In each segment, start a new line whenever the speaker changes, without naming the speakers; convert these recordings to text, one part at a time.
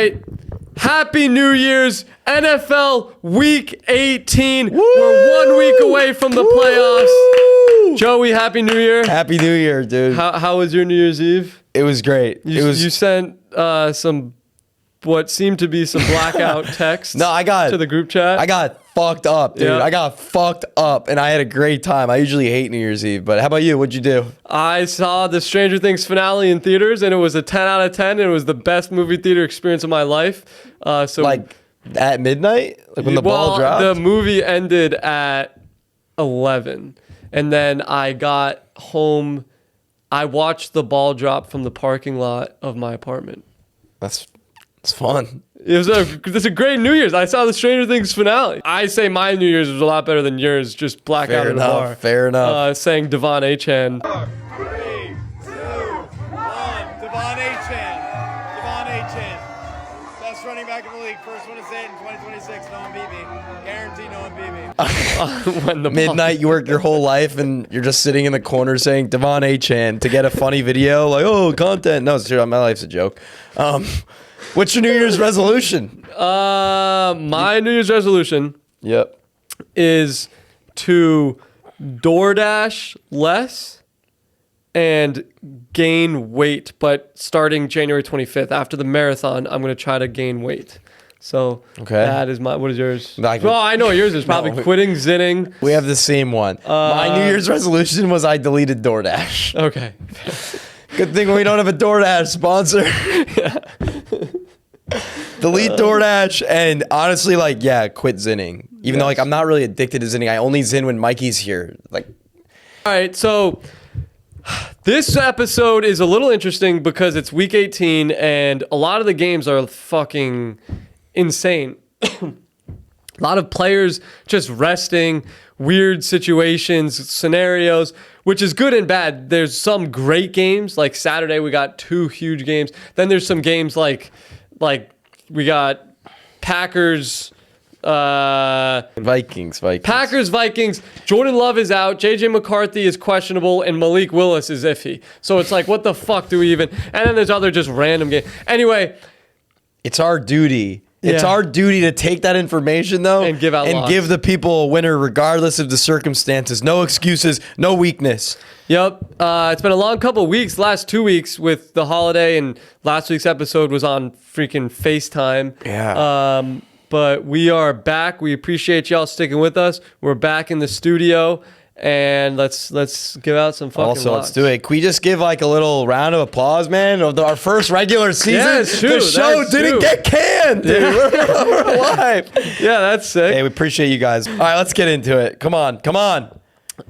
right. Happy New Year's. NFL Week 18. Woo! We're 1 week away from the playoffs. Joey, Happy New Year.
Happy New Year, dude.
How was your New Year's Eve?
It was great.
You sent some what seemed to be some blackout texts to the group chat.
I got fucked up, dude.
Yep.
I got fucked up, and I had a great time. I usually hate New Year's Eve, but how about you? What'd you do?
I saw the Stranger Things finale in theaters, and it was a 10 out of 10, and it was the best movie theater experience of my life.
Like at midnight? Like when the ball dropped?
The movie ended at 11, and then I got home. I watched the ball drop from the parking lot of my apartment.
It's fun.
It's a great New Year's. I saw the Stranger Things finale. I say my New Year's was a lot better than yours. Just blackout in the bar.
Fair enough.
Saying Devon Achane.
3, 2, 1. Devon Achane. Devon Achane. Best running back in the league. First one to say it in 2026. No one beat me. Guarantee no one beat me.
Midnight, you work your whole life, and you're just sitting in the corner saying Devon Achane to get a funny video. Like, oh, content. No, it's true. My life's a joke. What's your New Year's resolution?
My New Year's resolution is to DoorDash less and gain weight, but starting January 25th, after the marathon, I'm going to try to gain weight. So that is what is yours? Well, I know yours is probably quitting zinning.
We have the same one. My New Year's resolution was I deleted DoorDash.
Okay.
Good thing we don't have a DoorDash sponsor. Delete DoorDash and honestly, quit zinning. Even though I'm not really addicted to zinning. I only zin when Mikey's here. All
right, so this episode is a little interesting because it's week 18 and a lot of the games are fucking insane. A lot of players just resting, weird situations, scenarios, which is good and bad. There's some great games. Like Saturday, we got 2 huge games. Then there's some games like we got Packers,
Vikings.
Packers, Vikings. Jordan Love is out. JJ McCarthy is questionable, and Malik Willis is iffy. So it's like, what the fuck do we even? And then there's other just random games. Anyway,
it's our duty. It's our duty to take that information, though,
and give
the people a winner regardless of the circumstances. No excuses, no weakness.
Yep. It's been a long couple of weeks, last 2 weeks with the holiday, and last week's episode was on freaking FaceTime.
Yeah.
But we are back. We appreciate y'all sticking with us. We're back in the studio. And let's give out some fucking
Also,
locks.
let's do it. Can we just give a little round of applause, man, of our first regular season?
Yeah, it's true.
The show didn't get canned, dude. We're alive.
Yeah, that's sick.
Hey, we appreciate you guys. All right, let's get into it. Come on.
All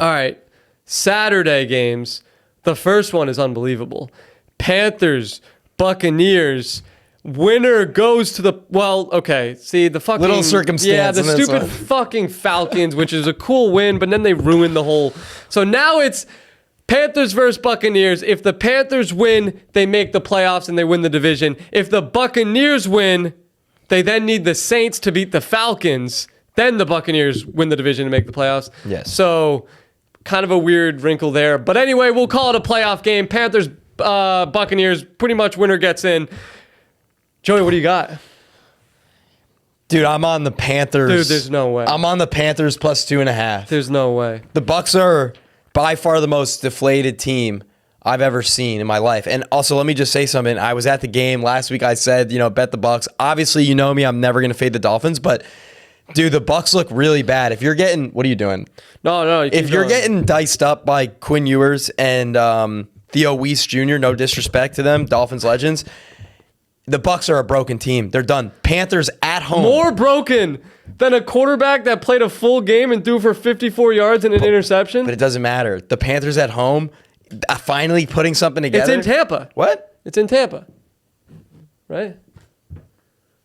right. Saturday games. The first one is unbelievable. Panthers, Buccaneers. Winner goes to the the fucking
little circumstance.
The stupid fucking Falcons, which is a cool win, but then they ruined the whole. So now it's Panthers versus Buccaneers. If the Panthers win, they make the playoffs and they win the division. If the Buccaneers win, they then need the Saints to beat the Falcons. Then the Buccaneers win the division and make the playoffs.
Yes.
So kind of a weird wrinkle there, but anyway, we'll call it a playoff game. Panthers, Buccaneers, pretty much winner gets in. Joey, what do you got?
Dude, I'm on the Panthers.
Dude, there's no way.
I'm on the Panthers plus 2.5.
There's no way.
The Bucs are by far the most deflated team I've ever seen in my life. And also, let me just say something. I was at the game last week. I said, bet the Bucs. Obviously, you know me. I'm never going to fade the Dolphins. But, dude, the Bucs look really bad. If you're getting... What are you doing?
No.
If you're getting diced up by Quinn Ewers and Theo Weiss Jr., no disrespect to them, Dolphins legends... The Bucs are a broken team. They're done. Panthers at home.
More broken than a quarterback that played a full game and threw for 54 yards and an interception.
But it doesn't matter. The Panthers at home, finally putting something together.
It's in Tampa.
What?
It's in Tampa. Right?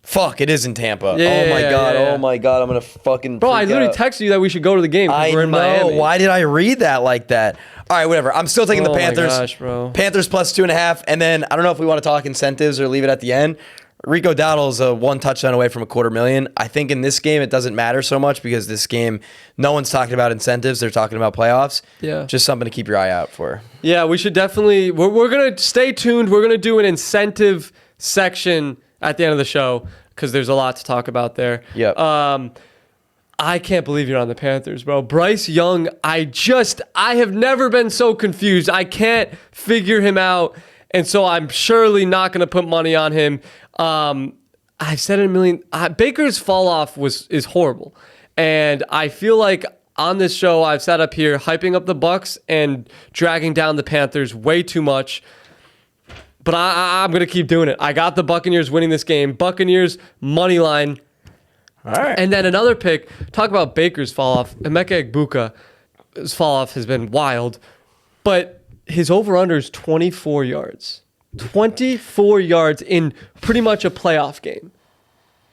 Fuck, it is in Tampa.
Yeah,
oh my god.
Yeah.
Oh my god. I'm going to fucking
Bro, I literally texted you that we should go to the game because we're in Miami.
Why did I read that like that? All right, whatever. I'm still taking the Panthers.
Oh my gosh, bro.
Panthers plus 2.5. And then, I don't know if we want to talk incentives or leave it at the end. Rico Dowdle is a 1 touchdown away from $250,000. I think in this game, it doesn't matter so much because this game, no one's talking about incentives. They're talking about playoffs.
Yeah.
Just something to keep your eye out for.
Yeah, we should definitely, we're going to stay tuned. We're going to do an incentive section at the end of the show because there's a lot to talk about there.
Yep.
I can't believe you're on the Panthers, bro. Bryce Young, I have never been so confused. I can't figure him out, and so I'm surely not going to put money on him. I've said it a million. Baker's fall off is horrible, and I feel like on this show I've sat up here hyping up the Bucs and dragging down the Panthers way too much. But I'm going to keep doing it. I got the Buccaneers winning this game. Buccaneers money line.
All right.
And then another pick. Talk about Baker's fall off. Emeka Egbuka's fall off has been wild, but his over under is 24 yards. 24 yards in pretty much a playoff game.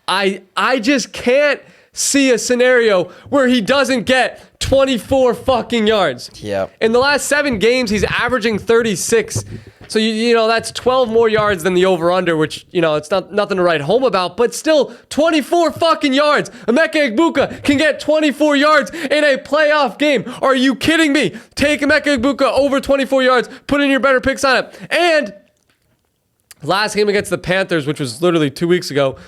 I just can't see a scenario where he doesn't get 24 fucking yards.
Yep.
In the last 7 games, he's averaging 36. So, you know, that's 12 more yards than the over-under, which, you know, it's nothing to write home about, but still 24 fucking yards. Emeka Egbuka can get 24 yards in a playoff game. Are you kidding me? Take Emeka Egbuka over 24 yards, put in your better pick sign up. And last game against the Panthers, which was literally 2 weeks ago,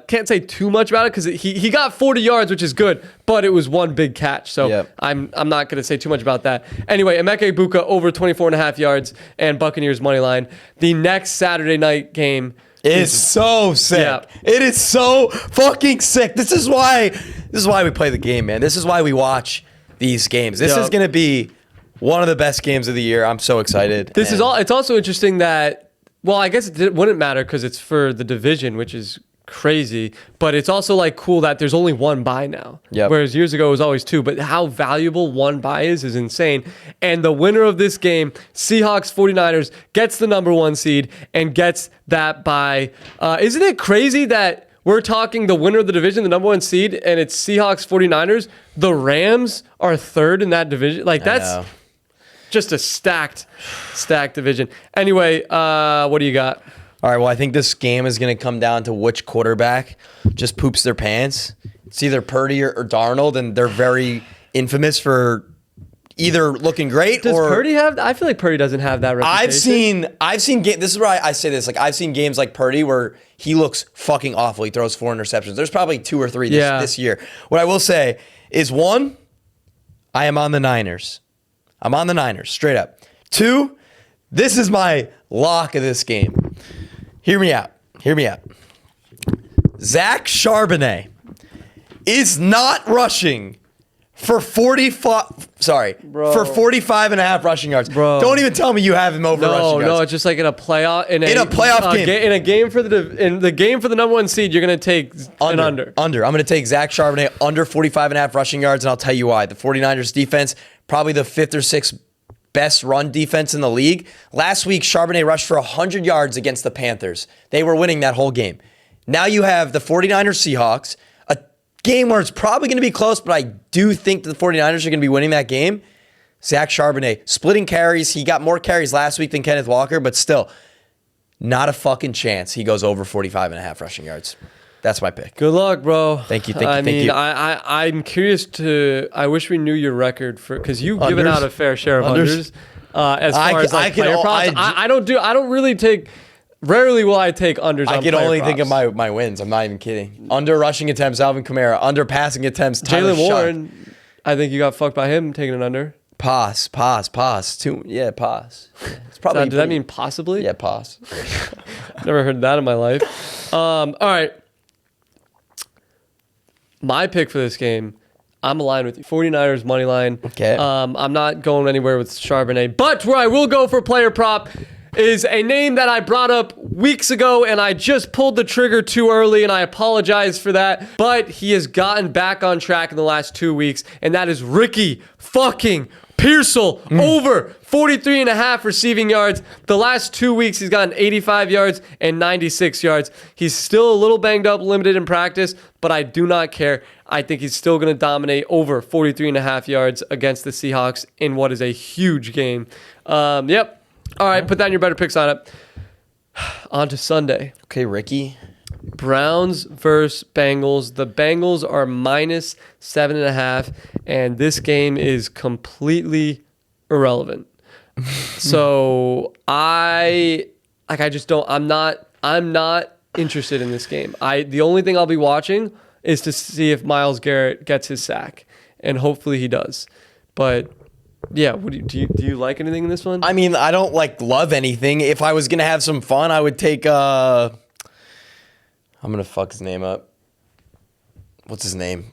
can't say too much about it because he got 40 yards, which is good, but it was one big catch. So
yep.
I'm not going to say too much about that. Anyway, Emeka Egbuka over 24.5 yards and Buccaneers money line. The next Saturday night game
is so sick.
Yeah.
It is so fucking sick. This is why we play the game, man. This is why we watch these games. This is going to be one of the best games of the year. I'm so excited.
It's also interesting that, well, I guess it wouldn't matter because it's for the division, which is crazy, but it's also like cool that there's only one bye now.
Yep.
Whereas years ago it was always 2. But how valuable one bye is insane. And the winner of this game, Seahawks 49ers, gets the number 1 seed and gets that bye. Isn't it crazy that we're talking the winner of the division, the number 1 seed, and it's Seahawks 49ers? The Rams are 3rd in that division. Like that's just a stacked division. Anyway, what do you got?
All right, well, I think this game is going to come down to which quarterback just poops their pants. It's either Purdy or Darnold, and they're very infamous for either looking great
Does Purdy have? I feel like Purdy doesn't have that reputation.
I've seen games. This is where I say this. Like, I've seen games like Purdy where he looks fucking awful. He throws 4 interceptions. There's probably 2 or 3 this year. What I will say is, 1, I am on the Niners. I'm on the Niners, straight up. 2, this is my lock of this game. Hear me out. Zach Charbonnet is not rushing for 45 and a half rushing yards.
Bro.
Don't even tell me you have him over rushing yards.
No, it's just like in a playoff game. In a game for the game for the number 1 seed, you're gonna take an under.
I'm gonna take Zach Charbonnet under 45 and a half rushing yards, and I'll tell you why. The 49ers defense, probably the 5th or 6th best run defense in the league. Last week, Charbonnet rushed for 100 yards against the Panthers. They were winning that whole game. Now you have the 49ers Seahawks, a game where it's probably going to be close, but I do think the 49ers are going to be winning that game. Zach Charbonnet, splitting carries. He got more carries last week than Kenneth Walker, but still, not a fucking chance he goes over 45 and a half rushing yards. That's my pick.
Good luck, bro.
Thank you.
I'm curious to. I wish we knew your record because you've given out a fair share of unders. As far as like player props, I don't really take. Rarely will I take unders.
I can only think of my wins. I'm not even kidding. Under rushing attempts, Alvin Kamara. Under passing attempts, Tyler
Jaylen Warren. I think you got fucked by him taking an under.
Pass. Pass. It's probably.
Does that mean possibly?
Yeah, pass.
Never heard that in my life. All right. My pick for this game, I'm aligned with you. 49ers money line.
Okay.
I'm not going anywhere with Charbonnet, but where I will go for player prop is a name that I brought up weeks ago, and I just pulled the trigger too early, and I apologize for that. But he has gotten back on track in the last 2 weeks, and that is Ricky fucking Pearsall over 43 and a half receiving yards. The last 2 weeks, he's gotten 85 yards and 96 yards. He's still a little banged up, limited in practice, but I do not care. I think he's still going to dominate over 43 and a half yards against the Seahawks in what is a huge game. Yep. All right, put that in your better picks on it. On to Sunday.
Okay, Ricky.
Browns versus Bengals. The Bengals are minus 7.5, and this game is completely irrelevant. So I'm not interested in this game. The only thing I'll be watching is to see if Myles Garrett gets his sack, and hopefully he does. But yeah, do you like anything in this one?
I mean, I don't love anything. If I was gonna have some fun, I would take. I'm gonna fuck his name up. What's his name?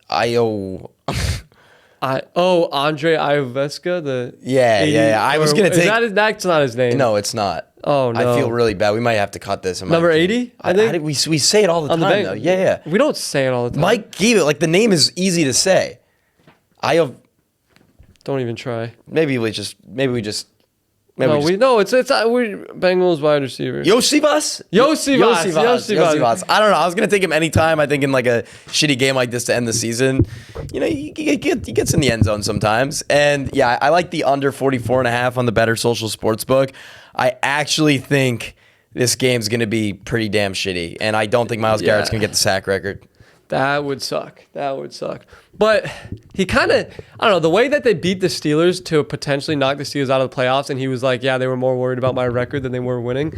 Andre
Iovesca,
yeah. I was gonna take.
That's not his name.
No, it's not.
Oh no,
I feel really bad. We might have to cut this.
Number 80. I think
we say it all the time though. Yeah.
We don't say it all the time.
Mike gave it the name is easy to say.
Don't even try.
Maybe we just.
It's Bengals wide receiver.
Yosivas. I don't know. I was gonna take him anytime. I think in a shitty game like this to end the season, he gets in the end zone sometimes. And yeah, I like the under 44.5 on the Better Social Sportsbook. I actually think this game's gonna be pretty damn shitty, and I don't think Myles Garrett's gonna get the sack record.
That would suck. But he kind of, I don't know, the way that they beat the Steelers to potentially knock the Steelers out of the playoffs, and he was like, yeah, they were more worried about my record than they were winning.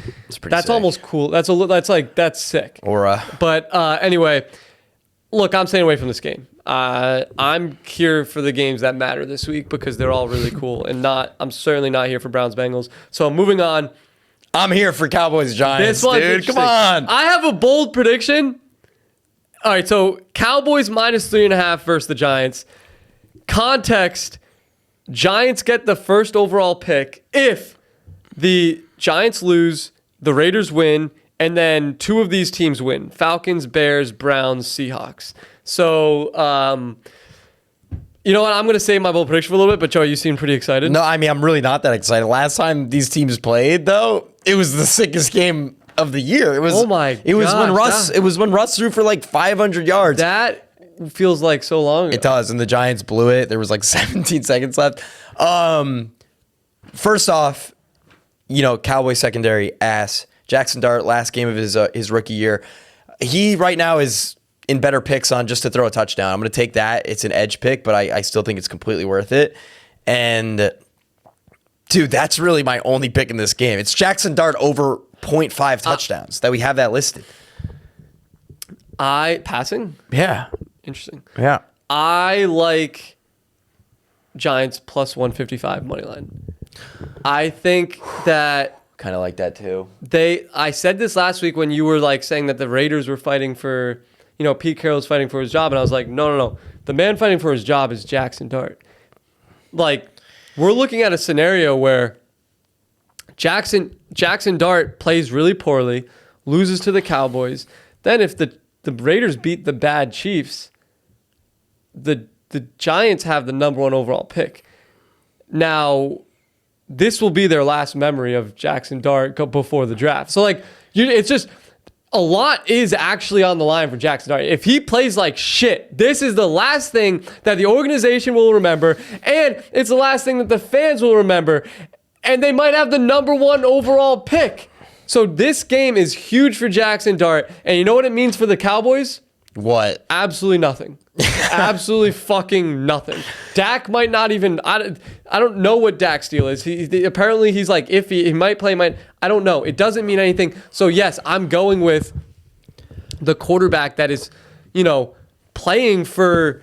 That's
sick.
Almost cool. That's sick. But anyway, look, I'm staying away from this game. I'm here for the games that matter this week because they're all really cool, and I'm certainly not here for Browns Bengals. So moving on.
I'm here for Cowboys Giants, dude. Come on.
I have a bold prediction. All right, so Cowboys -3.5 versus the Giants. Context, Giants get the first overall pick if the Giants lose, the Raiders win, and then two of these teams win. Falcons, Bears, Browns, Seahawks. So, you know what? I'm going to save my bold prediction for a little bit, but Joe, you seem pretty excited.
No, I mean, I'm really not that excited. Last time these teams played, though, it was the sickest game of the year. It was when Russ threw for 500 yards.
That feels like so long ago.
It does, and the Giants blew it. There was 17 seconds left. First off, Cowboy secondary ass. Jackson Dart, last game of his rookie year. He right now is in better picks on just to throw a touchdown. I'm going to take that. It's an edge pick, but I still think it's completely worth it. And dude, that's really my only pick in this game. It's Jackson Dart over 0.5 touchdowns that we have that listed.
Passing?
Yeah.
Interesting.
Yeah.
I like Giants plus 155 money line. I think that
kind of like that too.
I said this last week when you were saying that the Raiders were fighting for, Pete Carroll's fighting for his job, and I was like, no. The man fighting for his job is Jackson Dart. We're looking at a scenario where Jackson Dart plays really poorly, loses to the Cowboys. Then if the Raiders beat the bad Chiefs, the Giants have the number 1 overall pick. Now, this will be their last memory of Jackson Dart before the draft. So it's just a lot is actually on the line for Jackson Dart. If he plays like shit, this is the last thing that the organization will remember, and it's the last thing that the fans will remember. And they might have the number 1 overall pick. So this game is huge for Jackson Dart. And you know what it means for the Cowboys?
What?
Absolutely nothing. Absolutely fucking nothing. Dak might not even... I don't know what Dak's deal is. Apparently he's iffy. He might play, I don't know. It doesn't mean anything. So yes, I'm going with the quarterback that is, playing for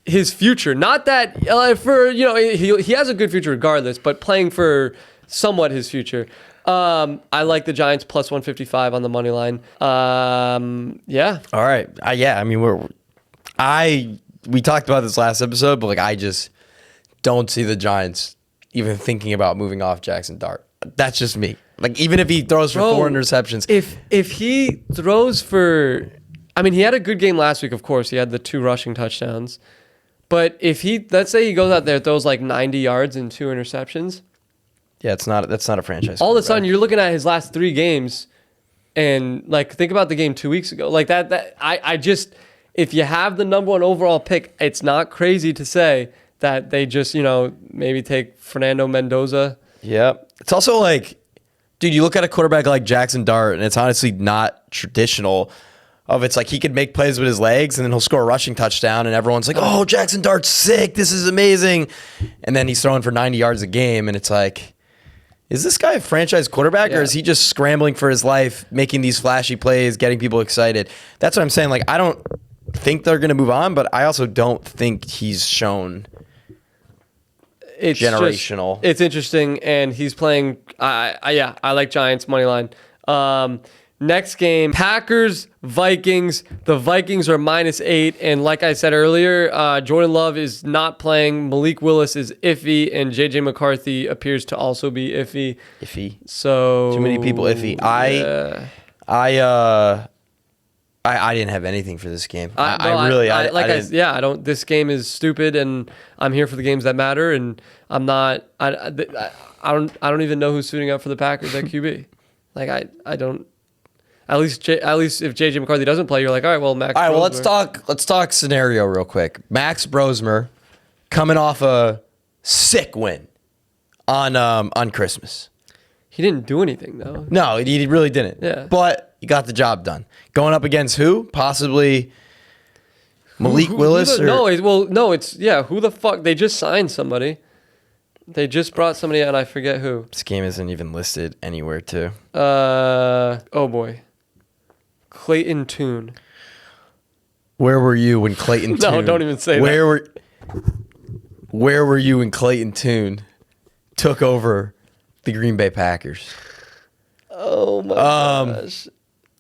his future. Not that he has a good future regardless, but playing for somewhat his future. I like the Giants plus 155 on the money line. Yeah.
All right. Yeah. I mean, we talked about this last episode, but I just don't see the Giants even thinking about moving off Jackson Dart. That's just me. Even if he throws for 4 interceptions.
If he throws for, he had a good game last week. Of course, he had the 2 rushing touchdowns. But if let's say he goes out there, throws 90 yards and 2 interceptions.
Yeah, that's not a franchise.
All of a sudden, you're looking at his last 3 games, and think about the game 2 weeks ago. I just, if you have the number 1 overall pick, it's not crazy to say that they just, maybe take Fernando Mendoza.
Yeah. It's also dude, you look at a quarterback like Jackson Dart, and it's honestly not traditional. It's he could make plays with his legs, and then he'll score a rushing touchdown, and everyone's like, oh, Jackson Dart's sick. This is amazing. And then he's throwing for 90 yards a game, and it's is this guy a franchise quarterback or
Yeah.
is he just scrambling for his life, making these flashy plays, getting people excited? That's what I'm saying. Like, I don't think they're going to move on, but I also don't think he's shown
It's
generational.
It's interesting, and he's playing. I like Giants money line. Next game, Packers, Vikings. The Vikings are -8, and like I said earlier, Jordan Love is not playing. Malik Willis is iffy, and JJ McCarthy appears to also be iffy.
Iffy.
So
Too many people iffy.
yeah.
I didn't have anything for this game.
No,
I didn't.
I don't. This game is stupid, and I'm here for the games that matter, and I'm not. I don't even know who's suiting up for the Packers at QB. Like I don't. At least if JJ McCarthy doesn't play, you're like, all right, well, Max.
All right, well,
Brosmer.
let's talk scenario real quick. Max Brosmer coming off a sick win on Christmas.
He didn't do anything though.
No, he really didn't.
Yeah.
But he got the job done. Going up against who? Possibly Malik Willis?
Who the fuck? They just signed somebody. They just brought somebody out, and I forget who.
This game isn't even listed anywhere, too.
Oh boy. Clayton Tune.
Where were you when Clayton Tune?
No, don't even say
that. Where were you when Clayton Tune took over the Green Bay Packers?
Oh my gosh.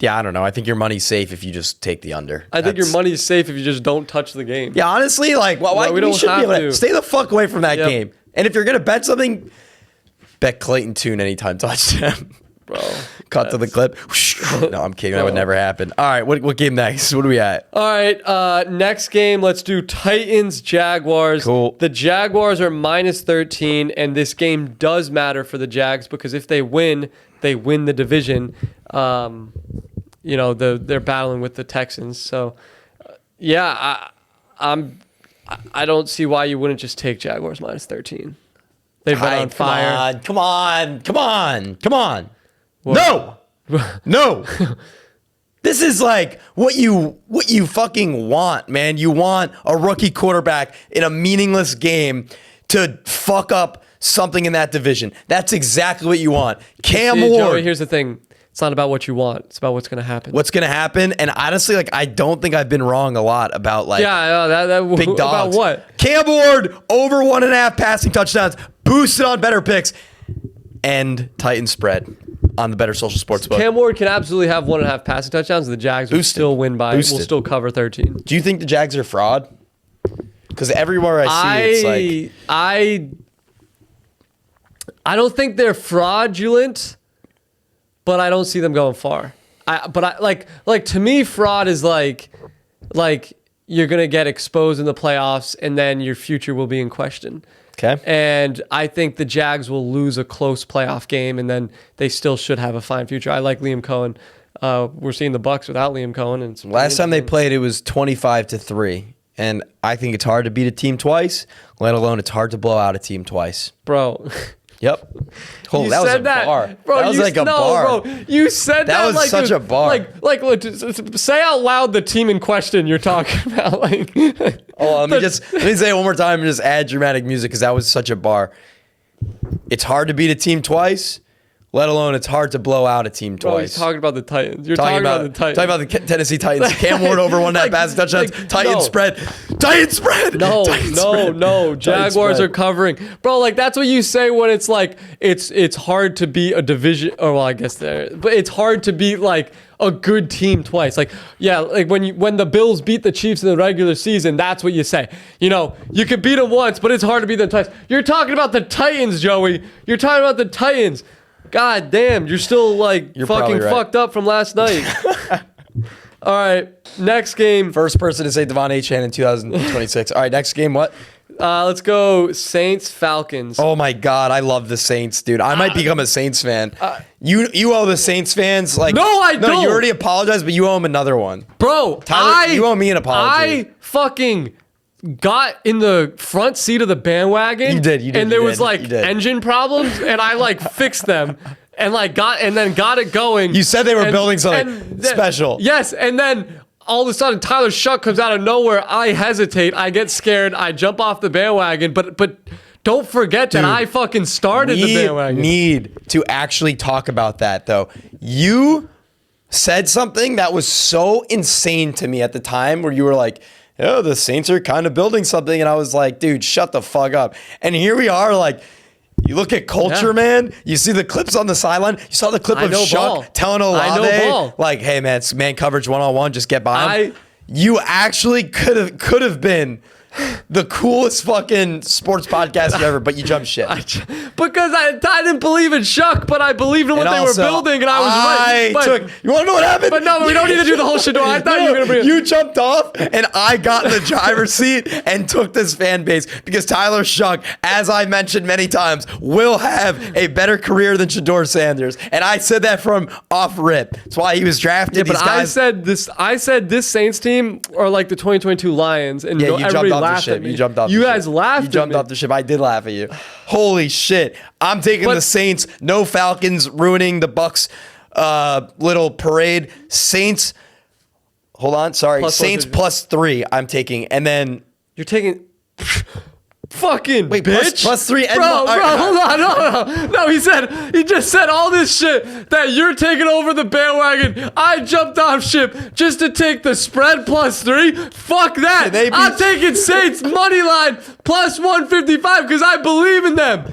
Yeah, I don't know. I think your money's safe if you just take the under.
I think your money's safe if you just don't touch the game.
Yeah, honestly, like, why
we
we
don't
should be
have
able to
to.
stay the fuck away from that
Yep.
game. And if you're gonna bet something, bet Clayton Tune anytime touchdown.
Bro.
Cut to the clip. No, I'm kidding. That would never happen. All right, what game next? What are we at?
All right, next game, let's do Titans, Jaguars.
Cool.
The Jaguars are -13, and this game does matter for the Jags because if they win the division. They're battling with the Texans. So, I don't see why you wouldn't just take Jaguars -13. They've been on fire.
Come on. What? No. This is like what you fucking want, man. You want a rookie quarterback in a meaningless game to fuck up something in that division. That's exactly what you want. Cam
See,
Ward.
Joey, here's the thing. It's not about what you want. It's about what's going to happen.
What's going to happen? And honestly, like, I don't think I've been wrong a lot about, like, big dogs.
About what?
Cam Ward, over 1.5 passing touchdowns, boosted on better picks, and Titans spread on the Better Social Sportsbook.
Cam Ward can absolutely have 1.5 passing touchdowns. The Jags will
Boosted.
still win by.
Boosted.
Will still cover 13.
Do you think the Jags are fraud? Because everywhere I see it's like...
I don't think they're fraudulent, but I don't see them going far. To me, fraud is like you're gonna get exposed in the playoffs, and then your future will be in question.
Okay.
And I think the Jags will lose a close playoff game, and then they still should have a fine future. I like Liam Cohen. We're seeing the Bucs without Liam Cohen, and
Last time they played, it was 25-3, and I think it's hard to beat a team twice, let alone it's hard to blow out a team twice.
Bro.
Yep. Oh,
You
that was
said
a
that,
bar.
bro.
That was like a bar.
Bro, you said that
was
like
such a bar.
Like, say out loud the team in question you're talking about. Like,
Oh, let me say it one more time and just add dramatic music because that was such a bar. It's hard to beat a team twice, let alone it's hard to blow out a team
bro,
twice.
he's talking about the Titans. You're talking about the Titans.
Talking about the Tennessee Titans. Cam Ward over 1.5 passing touchdowns. Titans spread. Titans spread.
No,
Titans
no,
spread.
no.
Titans
Jaguars
spread.
are covering, bro. Like that's what you say when it's like it's hard to beat a division. Or well, I guess but it's hard to beat like a good team twice. Like like when the Bills beat the Chiefs in the regular season, that's what you say. You could beat them once, but it's hard to beat them twice. You're talking about the Titans, Joey. You're talking about the Titans. God damn, you're still you're fucking
right.
fucked up from last night. All right, next game.
First person to say Devon Achane in 2026. All right, next game, what?
Let's go Saints Falcons.
Oh my God, I love the Saints, dude. I might become a Saints fan. You owe the Saints fans like
No, I don't.
You already apologized, but you owe them another one.
Bro,
Tyler, you owe me an apology.
I fucking got in the front seat of the bandwagon.
You did,
And there
you
was
did.
engine problems, and I fixed them, and got it going.
You said they were building something special.
Yes, and then all of a sudden Tyler Shuck comes out of nowhere. I hesitate. I get scared. I jump off the bandwagon. But Don't forget that I fucking started the bandwagon.
Need to actually talk about that, though. You said something that was so insane to me at the time where you were like, oh, the Saints are kind of building something. And I was like, dude, shut the fuck up. And here we are, like, you look at culture, man. You see the clips on the sideline. You saw the clip of Shuck telling Olave, like, hey, man, it's man coverage one-on-one. Just get by him. You actually could have been the coolest fucking sports podcast ever, but you jumped shit.
Because I didn't believe in Shuck, but I believed in what they were building, and I was right.
You want to know what happened?
But no, we don't need to do the whole shit. I thought you were going to bring it.
You jumped off, and I got in the driver's seat and took this fan base because Tyler Shuck, as I mentioned many times, will have a better career than Shedeur Sanders. And I said that from off rip. That's why he was drafted.
Yeah, but I said this Saints team are like the 2022 Lions, and
you jumped off the
laughed
ship.
at me.
You jumped off.
You guys laughed.
You jumped off the ship. I did laugh at you. Holy shit! I'm taking the Saints. No Falcons ruining the Bucs little parade. Saints. Hold on. Sorry. Saints +3. I'm taking, and then
you're taking. Fucking
wait,
bitch.
+3. And
bro, hold on. No, he just said all this shit that you're taking over the bandwagon. I jumped off ship just to take the spread +3. Fuck that. I'm taking Saints money line +155 because I believe in them.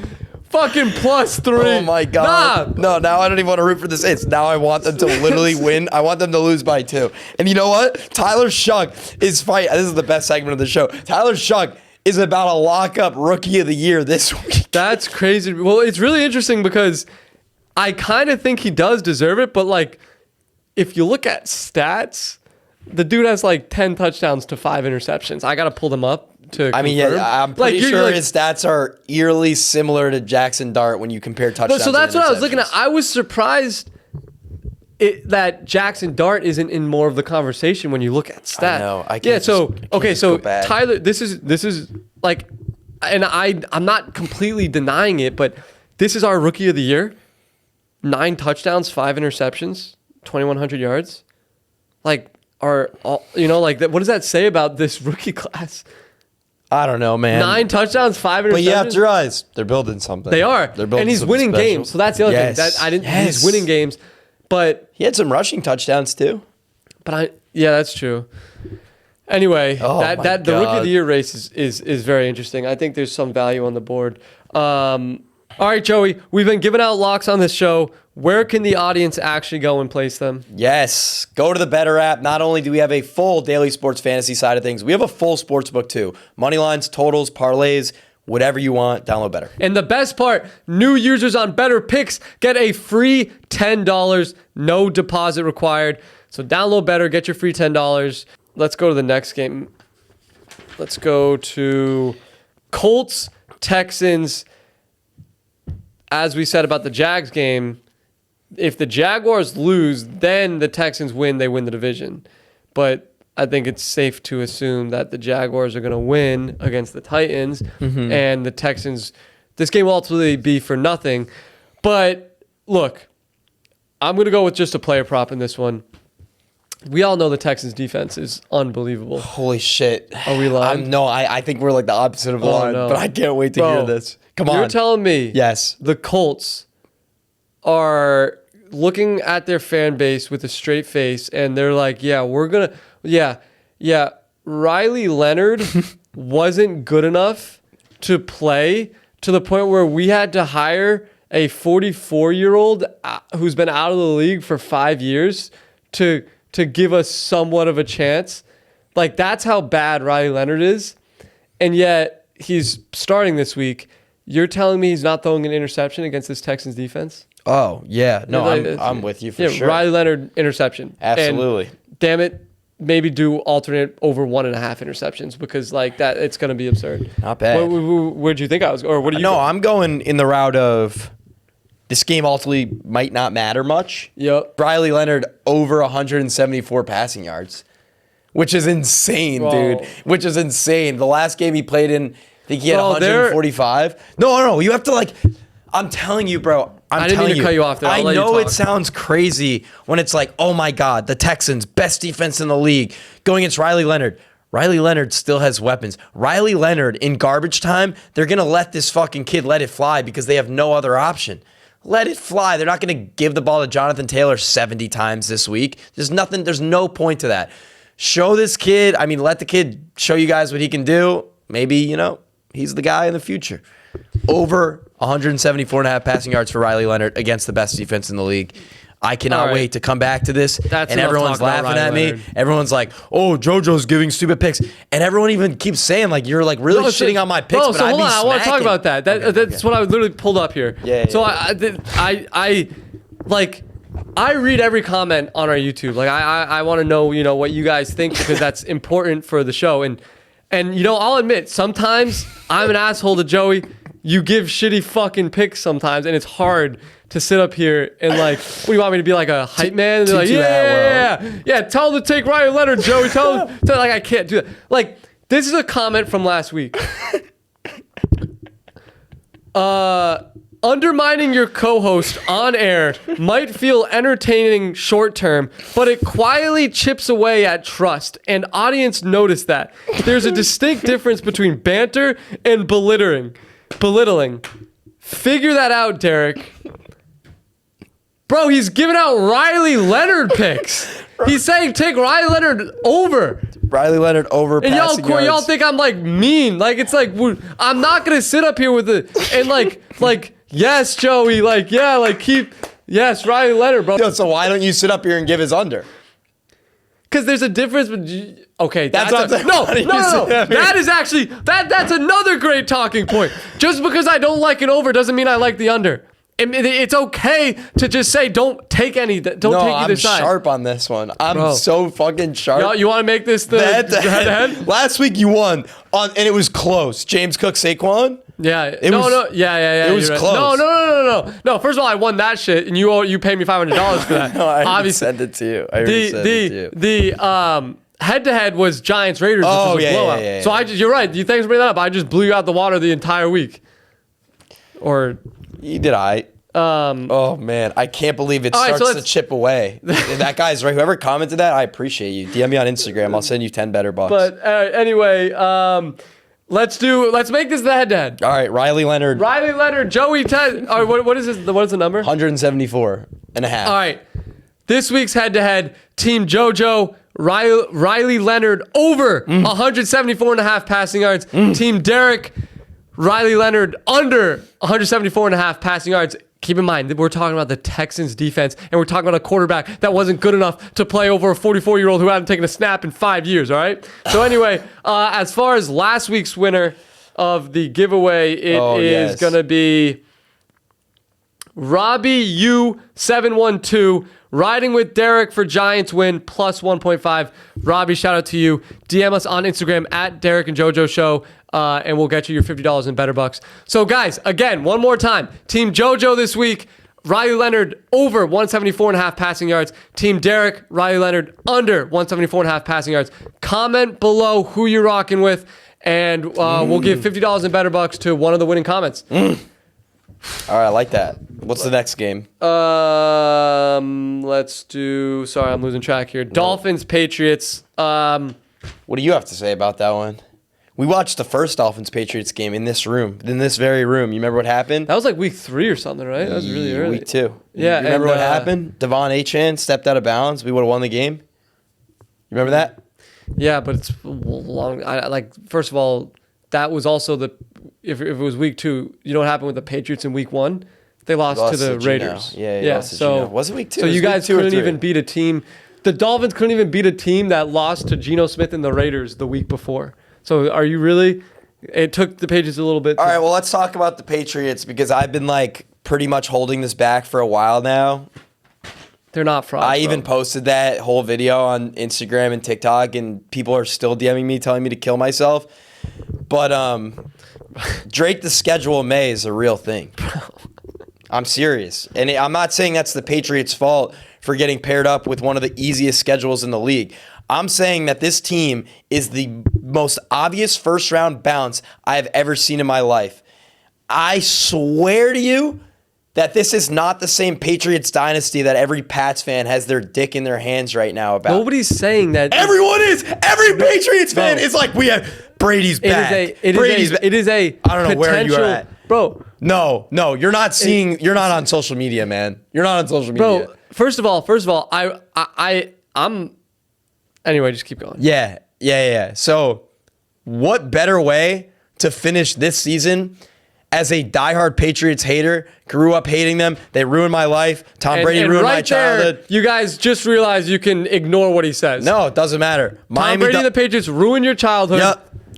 Fucking +3.
Oh my god. No, now I don't even want to root for the Saints. Now I want them to literally win. I want them to lose by 2. And you know what? Tyler Shuck is fighting. This is the best segment of the show. Tyler Shuck is about to lock up Rookie of the Year this week.
That's crazy. Well, it's really interesting because I kind of think he does deserve it, but like, if you look at stats, the dude has like 10 touchdowns to 5 interceptions. I got to pull them up to confirm.
Yeah, I'm pretty sure his stats are eerily similar to Jackson Dart when you compare touchdowns.
So that's what I was looking at. I was surprised that Jackson Dart isn't in more of the conversation when you look at stats. I
know. I can't
so Tyler, this is like, and I'm not completely denying it, but this is our Rookie of the Year. 9 touchdowns, 5 interceptions, 2,100 yards. Like, what does that say about this rookie class?
I don't know, man.
9 touchdowns, 5 interceptions.
But you have to realize they're building something.
They are.
They're building,
and he's winning games. So that's the other thing. He's winning games. But
he had some rushing touchdowns too.
But that's true. Anyway, the Rookie of the Year race is very interesting. I think there's some value on the board. All right, Joey, we've been giving out locks on this show. Where can the audience actually go and place them?
Yes, go to the BETR app. Not only do we have a full daily sports fantasy side of things, we have a full sports book too. Money lines, totals, parlays, whatever you want, download BETR.
And the best part, new users on BETR Picks get a free $10, no deposit required. So download BETR, get your free $10. Let's go to the next game. Let's go to Colts, Texans. As we said about the Jags game, if the Jaguars lose, then the Texans win, they win the division. But I think it's safe to assume that the Jaguars are going to win against the Titans, and the Texans, this game will ultimately be for nothing. But look, I'm going to go with just a player prop in this one. We all know the Texans defense is unbelievable.
Holy shit.
Are we lying?
I think we're like the opposite of lying, but I can't wait to hear this. Come on.
You're telling me the Colts are looking at their fan base with a straight face, and they're like, Riley Leonard wasn't good enough to play to the point where we had to hire a 44-year-old who's been out of the league for 5 years to give us somewhat of a chance. Like, that's how bad Riley Leonard is. And yet he's starting this week. You're telling me he's not throwing an interception against this Texans defense?
Oh, yeah. No, I'm with you for sure.
Riley Leonard interception.
Absolutely.
And, damn it, maybe do alternate over 1.5 interceptions because like that, it's going to be absurd.
Not bad.
Where'd you think I was? Or what do you?
No, I'm going in the route of this game ultimately might not matter much.
Yep.
Riley Leonard over 174 passing yards, which is insane, dude. Which is insane. The last game he played in, I think he had 145. No. You have to like. I'm telling you, bro.
I didn't mean to cut you off there.
I know it sounds crazy when it's like, oh my God, the Texans, best defense in the league, going against Riley Leonard. Riley Leonard still has weapons. Riley Leonard, in garbage time, they're going to let this fucking kid let it fly because they have no other option. Let it fly. They're not going to give the ball to Jonathan Taylor 70 times this week. There's no point to that. Show this kid, let the kid show you guys what he can do. Maybe, he's the guy in the future. Over 174.5 passing yards for Riley Leonard against the best defense in the league. I cannot wait to come back to this. And everyone's laughing at me. Leonard. Everyone's like, oh, Jojo's giving stupid picks. And everyone even keeps saying, like, you're like really shitting on my picks.
No, so hold on. I want to talk about that. That's what I literally pulled up here.
Yeah.
So I read every comment on our YouTube. Like, I want to know, what you guys think because that's important for the show. And I'll admit, sometimes I'm an asshole to Joey. You give shitty fucking picks sometimes, and it's hard to sit up here and like, what do you want me to be, like a hype man? And they're like, yeah, tell them to take Riley Leonard, Joey. Tell them, like, I can't do that. Like, this is a comment from last week. Undermining your co-host on air might feel entertaining short term, but it quietly chips away at trust, and audience notice that. There's a distinct difference between banter and belittling. Figure that out, Derek. Bro, he's giving out Riley Leonard picks. He's saying take Riley Leonard over.
Riley Leonard over
and
passing yards.
Y'all think I'm like mean. Like, it's like, I'm not going to sit up here with it. And like, yes, Joey. Like, yeah, like yes, Riley Leonard, bro.
Yo, so why don't you sit up here and give his under?
Because there's a difference between... Okay,
that's what I'm saying.
No. That is actually... That's another great talking point. Just because I don't like an over doesn't mean I like the under. It's okay to just say don't take any. Don't take either side.
I'm sharp on this one. I'm so fucking sharp.
You want to make this the head-to-head?
Last week you won and it was close. James Cook, Saquon.
Yeah. It was
close.
No. First of all, I won that shit, and you paid me $500 for that.
No, I already sent it to you.
The head-to-head was Giants Raiders. Which was a blowout.
Yeah.
So you're right. Thanks for bringing that up. I just blew you out the water the entire week. Or.
You did I. Oh man, I can't believe it starts to chip away. That guy's right. Whoever commented that, I appreciate you. DM me on Instagram. I'll send you 10 better bucks.
But anyway, let's make this the head-to-head.
All right, Riley Leonard,
Joey Ted. All right, what is this? What is the number?
174.5.
All right, this week's head-to-head: Team Jojo, Riley Leonard over 174.5 passing yards. Team Derek, Riley Leonard under 174.5 passing yards. Keep in mind that we're talking about the Texans defense, and we're talking about a quarterback that wasn't good enough to play over a 44-year-old who hadn't taken a snap in 5 years, all right? So anyway, as far as last week's winner of the giveaway, it is going to be Robbie U712, riding with Derek for Giants win, plus 1.5. Robbie, shout out to you. DM us on Instagram at Derek and Jojo Show. And we'll get you your $50 in better bucks. So, guys, again, one more time. Team Jojo this week, Riley Leonard over 174.5 passing yards. Team Derek, Riley Leonard under 174.5 passing yards. Comment below who you're rocking with, and we'll give $50 in better bucks to one of the winning comments.
All right, I like that. What's the next game?
Let's do... Sorry, I'm losing track here. Dolphins, Patriots.
What do you have to say about that one? We watched the first Dolphins-Patriots game in this room, in this very room. You remember what happened?
That was like week 3 or something, right? That was really early.
Week 2.
Yeah.
You remember what happened? Devon Achane stepped out of bounds. We would have won the game. You remember that?
Yeah, but it's long. First of all, that was also if it was week 2, you know what happened with the Patriots in week 1? They lost to the Raiders.
Yeah. So
was
it week 2?
So you guys couldn't even beat a team. The Dolphins couldn't even beat a team that lost to Geno Smith and the Raiders the week before. So are you really? It took the Patriots a little bit.
All right, well, let's talk about the Patriots because I've been pretty much holding this back for a while now.
They're not frauds.
I even posted that whole video on Instagram and TikTok, and people are still DMing me telling me to kill myself. But Drake the schedule in May is a real thing. I'm serious. And I'm not saying that's the Patriots' fault for getting paired up with one of the easiest schedules in the league. I'm saying that this team is the most obvious first-round bounce I have ever seen in my life. I swear to you that this is not the same Patriots dynasty that every Pats fan has their dick in their hands right now about.
Nobody's saying that.
Everyone is. Every Patriots fan is like, we have Brady's back. Brady's back.
It is a
I don't know where you're at.
Bro.
No, you're not seeing. You're not on social media, man. You're not on social media.
Bro, first of all, I'm. Anyway, just keep going.
Yeah. So, what better way to finish this season as a diehard Patriots hater? Grew up hating them. They ruined my life. Tom Brady ruined my childhood.
You guys just realized you can ignore what he says.
No, it doesn't matter.
Tom Brady and the Patriots ruined your childhood.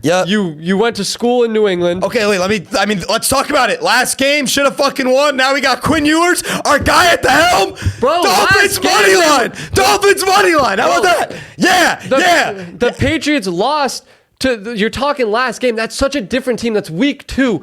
Yep.
You went to school in New England.
Okay, wait, let's talk about it. Last game, should have fucking won. Now we got Quinn Ewers, our guy at the helm.
Bro,
Dolphins money line. Dolphins money line. How about that? Yeah.
The Patriots lost you're talking last game. That's such a different team. That's week 2.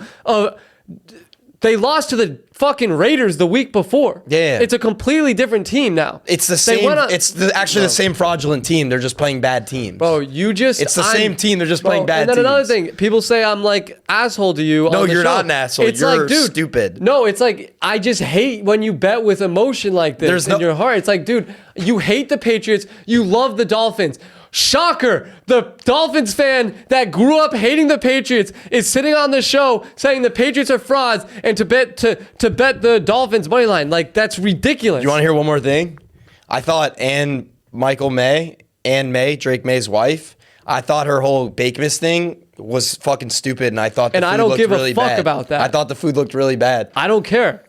They lost to the fucking Raiders the week before.
Yeah.
It's a completely different team now.
It's the same. Actually the same fraudulent team. They're just playing bad teams.
Bro,
it's the same team. They're just playing bad teams.
And then another thing, people say I'm like asshole to you.
No,
on the
you're
show.
not an asshole.
It's
you're
like, dude,
stupid.
No, it's like I just hate when you bet with emotion like this in your heart. It's like, dude, you hate the Patriots. You love the Dolphins. Shocker! The Dolphins fan that grew up hating the Patriots is sitting on the show saying the Patriots are frauds and to bet the Dolphins money line. Like, that's ridiculous.
You want to hear one more thing? I thought Ann May, Drake May's wife, I thought her whole Bakemas thing was fucking stupid, and I thought the food looked really bad.
I don't give a fuck about that.
I thought the food looked really bad.
I don't care.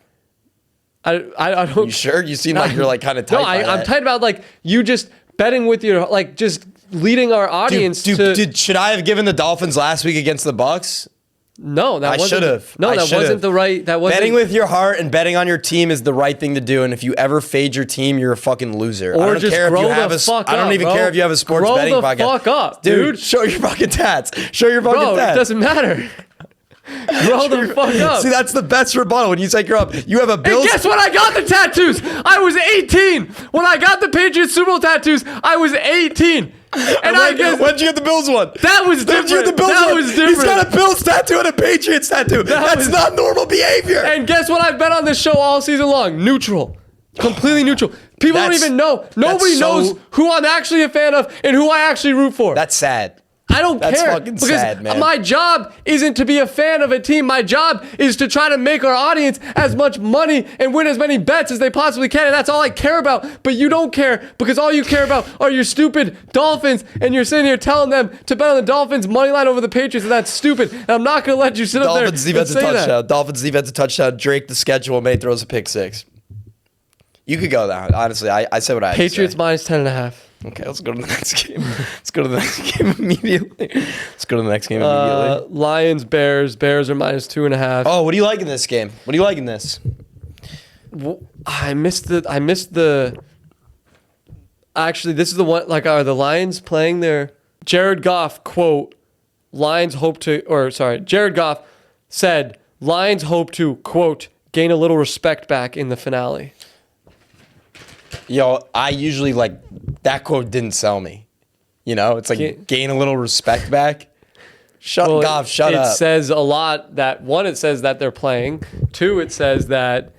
I don't.
You sure? You seem like you're like kind of tight.
No, I'm tight about like you just betting with your like just leading our audience
Dude, should I have given the Dolphins last week against the Bucs?
No, that
I should have.
No, that wasn't the right. That wasn't.
Betting with your heart and betting on your team is the right thing to do. And if you ever fade your team, you're a fucking loser.
Or
I don't
just
care
grow
if you have
the fuck up.
I don't even care if you have a sports betting podcast.
Grow the fuck up,
dude. Show your fucking tats. Show your fucking tats.
Bro, it doesn't matter. Grow the fuck up.
See, that's the best rebuttal when you say grow up. You have a Bills.
And guess what? I got the tattoos. I was 18 when I got the Patriots Super Bowl tattoos. I was 18. And I guess
when'd you get the Bills one?
That was different. That was different.
He's got a Bills tattoo and a Patriots tattoo. That's not normal behavior.
And guess what? I've been on this show all season long. Neutral. Completely neutral. People don't even know. Nobody knows who I'm actually a fan of and who I actually root for.
That's sad.
I don't care.
That's fucking
because
sad, man.
My job isn't to be a fan of a team. My job is to try to make our audience as much money and win as many bets as they possibly can. And that's all I care about. But you don't care because all you care about are your stupid Dolphins. And you're sitting here telling them to bet on the Dolphins money line over the Patriots. And that's stupid. And I'm not going to let you sit up there and say that.
Dolphins defensive touchdown. Drake the schedule. May throws a pick 6. You could go there. Honestly, I said what I had
Patriots
to say.
minus 10.5.
Okay, let's go to the next game. Immediately.
Lions, Bears. Bears are minus 2.5.
Oh, what do you like in this game? What do you like in this?
I missed the. Actually, this is the one. Like, are the Lions playing their Jared Goff quote? Jared Goff said Lions hope to quote gain a little respect back in the finale.
Yo, I usually like that quote didn't sell me. You know, it's like gain a little respect back. Shut up.
It says a lot that one, it says that they're playing. 2, it says that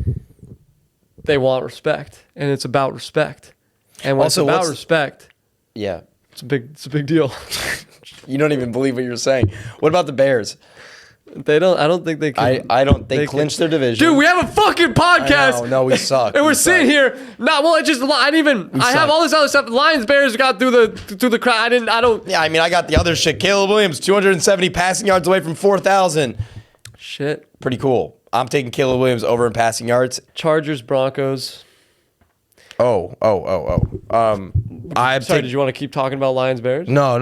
they want respect, and it's about respect. And when
also,
it's about respect,
yeah,
it's a big deal.
You don't even believe what you're saying. What about the Bears?
They don't. I don't think they can.
I don't. They clinched their division.
Dude, we have a fucking podcast.
No, we suck.
And we're sitting here. I have all this other stuff. Lions, Bears got through the crowd. I don't.
Yeah, I mean, I got the other shit. Caleb Williams, 270 passing yards away from 4,000.
Shit.
Pretty cool. I'm taking Caleb Williams over in passing yards.
Chargers, Broncos.
Oh.
Sorry, did you want to keep talking about Lions, Bears?
No.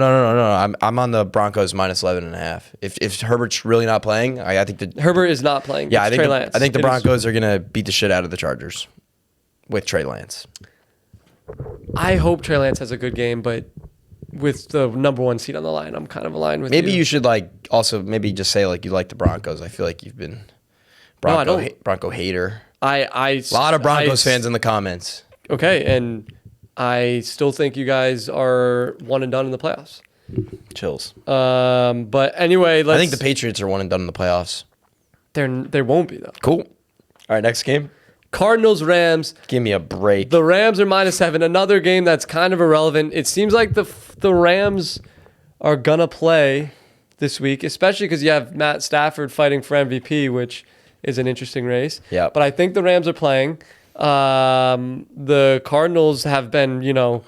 I'm on the Broncos minus 11.5. If Herbert's really not playing, I think
Herbert is not playing.
Yeah,
it's Trey Lance.
I think the Broncos are gonna beat the shit out of the Chargers with Trey Lance.
I hope Trey Lance has a good game, but with the number 1 seed on the line, I'm kind of aligned with you.
Maybe you should also just say you like the Broncos. I feel like you've been Bronco hater. A lot of Broncos fans in the comments.
Okay, and I still think you guys are one and done in the playoffs.
Chills.
But anyway,
I think the Patriots are one and done in the playoffs.
They won't be though.
Cool. All right, next game.
Cardinals, Rams.
Give me a break.
The Rams are -7. Another game that's kind of irrelevant. It seems like the Rams are going to play this week, especially because you have Matt Stafford fighting for MVP, which is an interesting race.
Yeah.
But I think the Rams are playing. The Cardinals have been,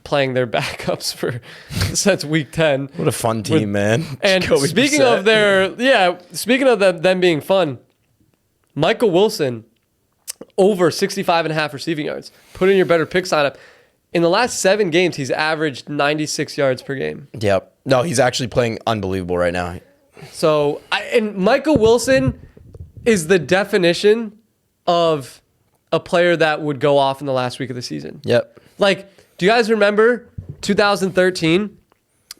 playing their backups since week 10.
What a fun team, man.
And
Jacoby
speaking
Brissett.
of them being fun, Michael Wilson over 65.5 receiving yards. Put in your better pick sign up. In the last 7 games, he's averaged 96 yards per game.
Yep. No, he's actually playing unbelievable right now.
So, and Michael Wilson is the definition of a player that would go off in the last week of the season.
Yep.
Like, do you guys remember 2013?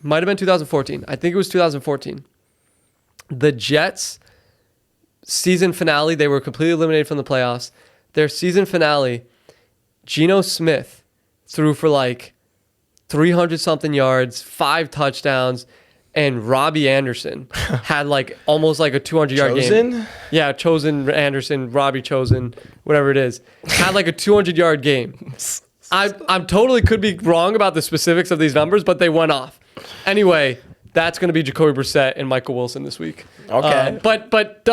Might have been 2014. I think it was 2014. The Jets season finale, they were completely eliminated from the playoffs. Their season finale, Geno Smith threw for like 300-something yards, 5 touchdowns, and Robbie Anderson had like almost like a 200-yard game. Yeah, Chosen Anderson, Robbie Chosen, whatever it is, had like a 200-yard game. I'm totally could be wrong about the specifics of these numbers, but they went off. Anyway, that's going to be Jacoby Brissett and Michael Wilson this week.
Okay.
But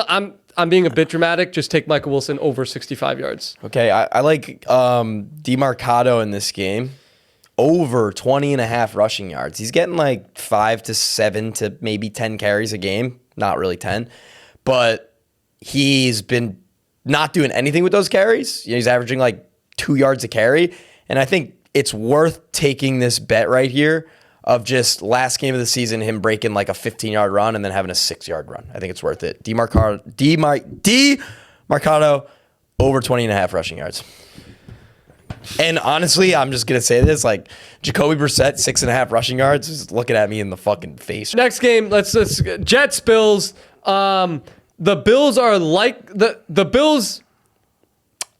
I'm being a bit dramatic. Just take Michael Wilson over 65 yards.
Okay, I like DeMarcado in this game. Over 20.5 rushing yards. He's getting like 5 to 7 to maybe 10 carries a game. Not really 10. But he's been not doing anything with those carries. He's averaging like 2 yards a carry. And I think it's worth taking this bet right here of just last game of the season, him breaking like a 15-yard run and then having a 6-yard run. I think it's worth it. DeMarcado over 20.5 rushing yards. And honestly, I'm just going to say this, like Jacoby Brissett, 6.5 rushing yards is looking at me in the fucking face.
Next game, let's Jets, Bills. The Bills are like the Bills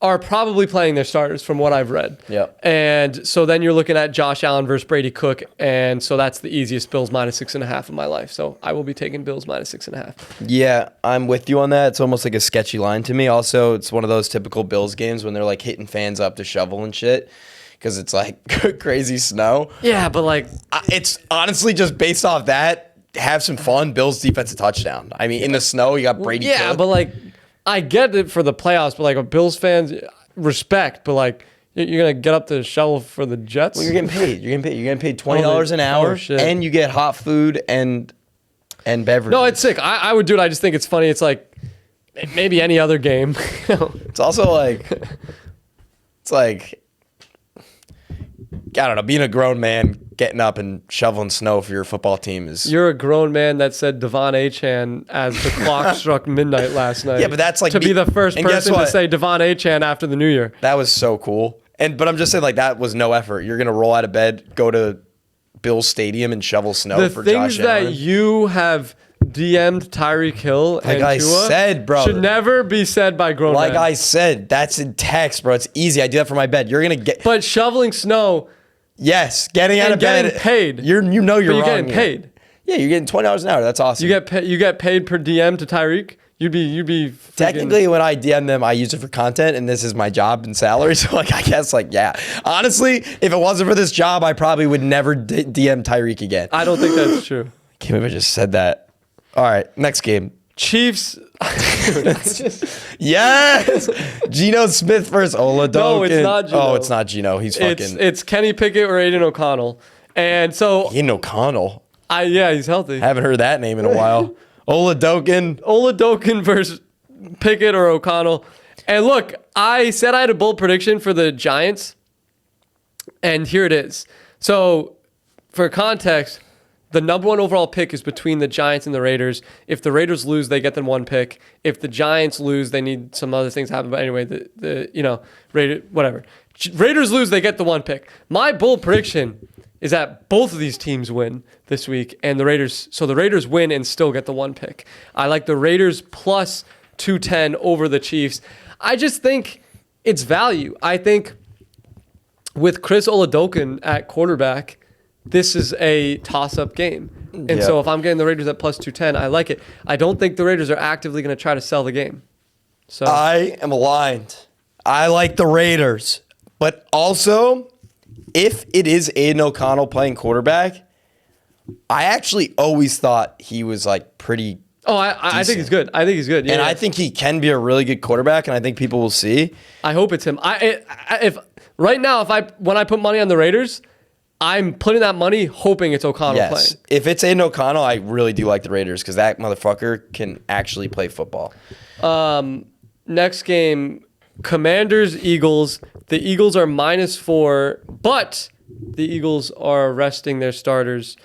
are probably playing their starters from what I've read.
Yeah.
And so then you're looking at Josh Allen versus Brady Cook. And so that's the easiest Bills -6.5 of my life. So I will be taking Bills -6.5.
Yeah, I'm with you on that. It's almost like a sketchy line to me. Also, it's one of those typical Bills games when they're like hitting fans up to shovel and shit because it's like crazy snow.
Yeah, but like
it's honestly just based off that, have some fun. Bills defensive touchdown. I mean, in the snow, you got Brady
yeah,
Cook.
but like I get it for the playoffs, but like a Bills fans respect, but like you're gonna get up to shovel for the Jets.
Well, you're getting paid. You're getting paid $20 an hour, and you get hot food and beverages.
No, it's sick. I would do it. I just think it's funny. It's like maybe any other game.
It's also like I don't know, being a grown man, getting up and shoveling snow for your football team is...
You're a grown man that said Devon Achane as the clock struck midnight last night.
Yeah, but that's like...
To be the first person to say Devon Achane after the New Year.
That was so cool. But I'm just saying, like, that was no effort. You're going to roll out of bed, go to Bills Stadium and shovel snow for Josh Allen.
The things that you have DM'd Tyreek Hill and
I
Tua
said, bro,
should never be said by grown men.
Like I said, that's in text, bro. It's easy. I do that for my bed. You're going to get...
But shoveling snow...
Yes, getting out of bed.
Getting paid.
You're wrong.
You're getting paid.
Yeah, you're getting $20 an hour. That's awesome.
You get paid per DM to Tyreek. You'd be
technically when I DM them, I use it for content, and this is my job and salary. So like, I guess like yeah. Honestly, if it wasn't for this job, I probably would never DM Tyreek again.
I don't think that's true.
Can't believe I just said that. All right, next game.
Chiefs.
Yes, Geno Smith versus Oladokin.
No, it's not Geno.
Oh, it's not Geno. He's fucking.
It's Kenny Pickett or Aiden O'Connell, and so
Aiden O'Connell.
Yeah, he's healthy.
Haven't heard that name in a while.
Oladokin versus Pickett or O'Connell, and look, I said I had a bold prediction for the Giants, and here it is. So, for context. The number 1 overall pick is between the Giants and the Raiders. If the Raiders lose, they get them 1 pick. If the Giants lose, they need some other things to happen. But anyway, Raiders lose, they get the 1 pick. My bold prediction is that both of these teams win this week, and the Raiders win and still get the 1 pick. I like the Raiders plus 210 over the Chiefs. I just think it's value. I think with Chris Oladokin at quarterback, this is a toss-up game. And so if I'm getting the Raiders at plus 210, I like it. I don't think the Raiders are actively going to try to sell the game. So
I am aligned. I like the Raiders. But also, if it is Aiden O'Connell playing quarterback, I actually always thought he was like pretty.
Oh, I think he's good. I think he's good. Yeah,
and I think he can be a really good quarterback, and I think people will see.
I hope it's him. If right now, when I put money on the Raiders, I'm putting that money hoping it's O'Connell playing.
If it's Aiden O'Connell, I really do like the Raiders because that motherfucker can actually play football.
Next game, Commanders, Eagles. The Eagles are -4, but the Eagles are resting their starters.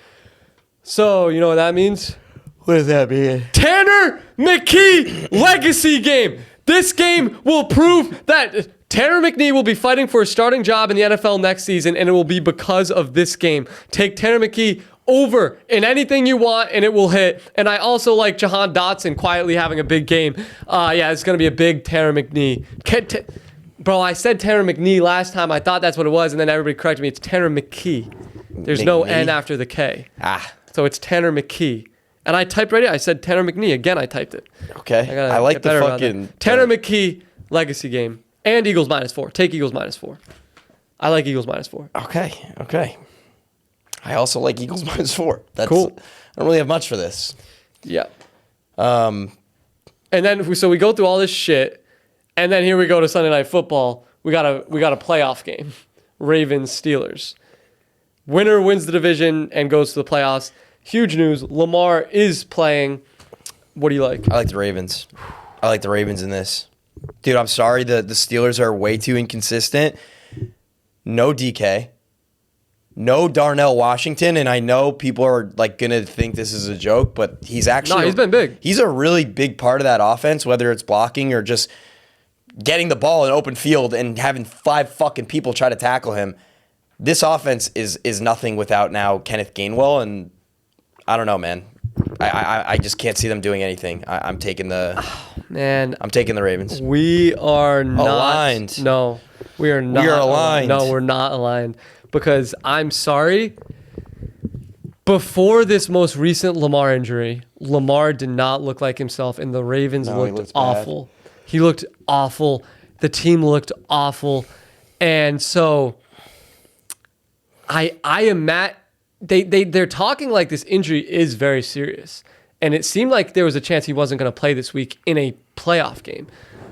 So, you know what that means?
What does that mean?
Tanner McKee legacy game. This game will prove that Tanner McKee will be fighting for a starting job in the NFL next season, and it will be because of this game. Take Tanner McKee over in anything you want, and it will hit. And I also like Jahan Dotson quietly having a big game. It's going to be a big Tanner McKee. Bro, I said Tanner McKee last time. I thought that's what it was, and then everybody corrected me. It's Tanner McKee. There's no N after the K. So it's Tanner McKee. And I typed right here. I said Tanner McKee. Again, I typed it.
Okay. I like the fucking...
Tanner McKee legacy game. And Eagles -4. Take Eagles -4. I like Eagles -4.
Okay. I also like Eagles -4. That's
cool.
I don't really have much for this.
Yeah. And then we go through all this shit, and then here we go to Sunday Night Football. We got a playoff game. Ravens Steelers. Winner wins the division and goes to the playoffs. Huge news. Lamar is playing. What do you like?
I like the Ravens. I like the Ravens in this. Dude, I'm sorry. The Steelers are way too inconsistent. No DK. No Darnell Washington. And I know people are like going to think this is a joke, but he's actually...
he's been big.
He's a really big part of that offense, whether it's blocking or just getting the ball in open field and having 5 fucking people try to tackle him. This offense is nothing without now Kenneth Gainwell, and I don't know, man. I just can't see them doing anything. I'm taking the I'm taking the Ravens.
We are not
aligned.
No, we are not.
We are aligned.
No, we're not aligned because I'm sorry. Before this most recent Lamar injury, Lamar did not look like himself, and the Ravens looked awful. He looked awful. The team looked awful, and so I am mad. They're talking like this injury is very serious. And it seemed like there was a chance he wasn't going to play this week in a playoff game.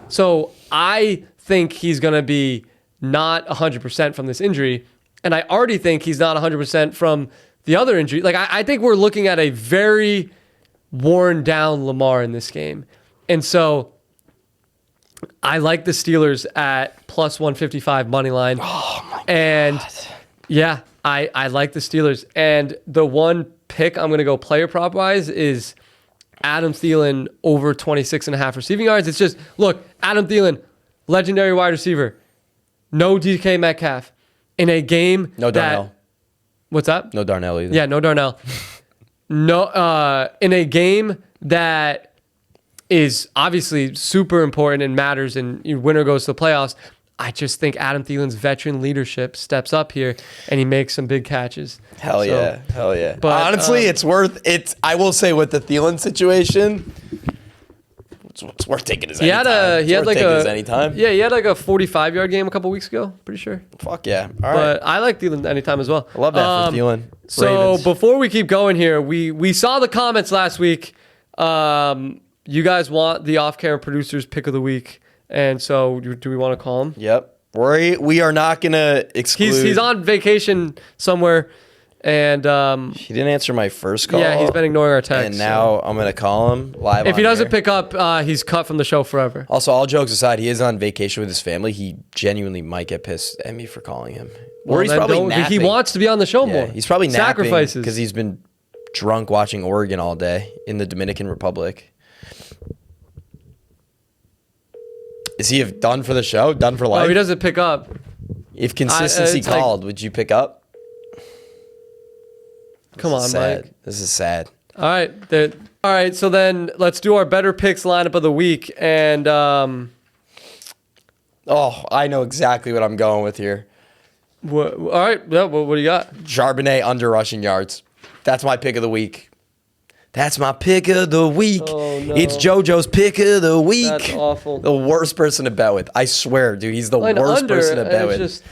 So I think he's going to be not 100% from this injury. And I already think he's not 100% from the other injury. Like, I think we're looking at a very worn down Lamar in this game. And so I like the Steelers at plus 155 money line.
Oh, my God.
And yeah, I like the Steelers. And the one pick I'm going to go player prop wise is Adam Thielen over 26.5 receiving yards. It's just, look, Adam Thielen, legendary wide receiver. No DK Metcalf. In a game
No Darnell.
What's that?
No Darnell either.
Yeah, no Darnell. In a game that is obviously super important and matters and your winner goes to the playoffs, I just think Adam Thielen's veteran leadership steps up here and he makes some big catches.
Hell yeah.
But
honestly, it's worth it. I will say with the Thielen situation, it's worth taking his anytime.
He had like a
anytime.
Yeah, he had like a 45-yard game a couple weeks ago, pretty sure.
Fuck yeah. All right.
But I like Thielen anytime as well.
I love that for Thielen.
So
Ravens.
before we keep going here, we saw the comments last week. You guys want the off-camera producer's pick of the week. And so, do we want to call him?
Yep. We are not going to exclude...
He's on vacation somewhere, and...
he didn't answer my first call.
Yeah, he's been ignoring our texts.
And now I'm going to call him live
if he doesn't
air.
pick up, he's cut from the show forever.
Also, all jokes aside, he is on vacation with his family. He genuinely might get pissed at me for calling him. Or he's probably napping.
He wants to be on the show more.
He's probably napping
Sacrifices.
because he's been drunk watching Oregon all day in the Dominican Republic. Is he done for the show? Done for life?
Oh, he doesn't pick up.
If consistency called, would you pick up?
Come on,
sad.
Mike.
This is sad.
All right. All right, so then let's do our better picks lineup of the week. And
I know exactly what I'm going with here.
all right. Yeah, what do you got?
Charbonnet under rushing yards. That's my pick of the week. That's my pick of the week.
Oh, no.
It's Jojo's pick of the week.
That's awful.
The worst person to bet with. I swear, dude. He's the worst person to bet with.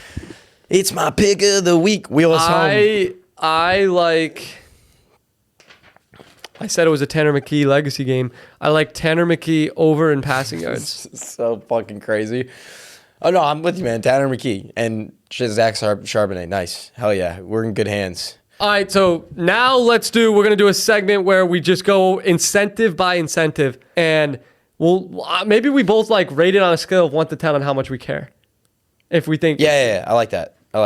It's my pick of the week. Wheel us home.
I said it was a Tanner McKee legacy game. I like Tanner McKee over in passing yards.
So fucking crazy. Oh, no, I'm with you, man. Tanner McKee and Zach Charbonnet. Nice. Hell yeah. We're in good hands.
All right, so now we're going to do a segment where we just go incentive by incentive. And maybe we both like rate it on a scale of 1 to 10 on how much we care. If we think.
Yeah. I like that.
So